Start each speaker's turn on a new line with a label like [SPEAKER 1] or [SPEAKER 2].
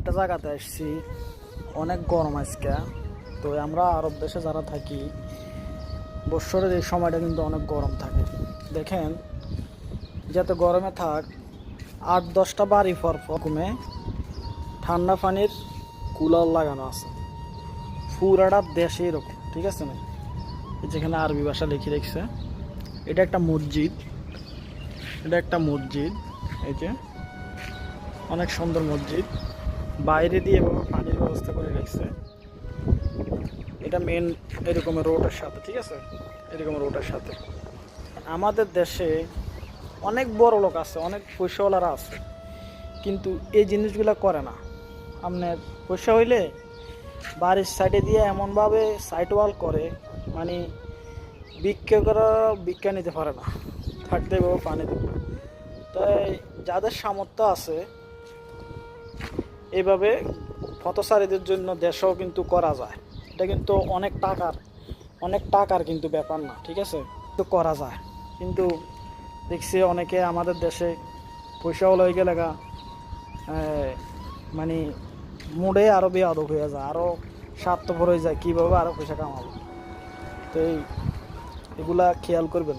[SPEAKER 1] একটা জায়গাতে আসছি, অনেক গরম আজকে। তো আমরা আরব দেশে যারা থাকি, বৎসরের এই সময়টা কিন্তু অনেক গরম থাকে। দেখেন, যাতে গরমে থাক, 8-10টা বাড়ি পর কমে ঠান্ডা পানির কুলার লাগানো আছে। পুরাটা দেশে এরকম, ঠিক আছে না? যেখানে আরবি ভাষা লিখে রেখেছে, এটা একটা মসজিদ, এই যে অনেক সুন্দর মসজিদ, বাইরে দিয়ে এভাবে পানির ব্যবস্থা করে রেখেছে। এটা মেন এরকম রোডের সাথে, ঠিক আছে, এরকম রোডের সাথে। আমাদের দেশে অনেক বড় লোক আছে, অনেক পয়সাওয়ালারা আছে, কিন্তু এই জিনিসগুলো করে না। আপনার পয়সা হইলে বাড়ির সাইডে দিয়ে এমনভাবে সাইড ওয়াল করে, মানে ভিক্ষা করা ভিক্ষা নিতে পারে না, থাকতে পাবো পানি দেবো। তাই যাদের সামর্থ্য আছে এইভাবে পথচারীদের জন্য দেশেও কিন্তু করা যায়। এটা কিন্তু অনেক টাকার কিন্তু ব্যাপার না, ঠিক আছে, তো করা যায়। কিন্তু দেখছি অনেকে আমাদের দেশে পয়সাও লয়ে গেলে মানে মুডে আরও বেয়াদব হয়ে যায়, আরও স্বার্থপর হয়ে যায়, কীভাবে আরও পয়সা কামাবো। তো এগুলা খেয়াল করবেন।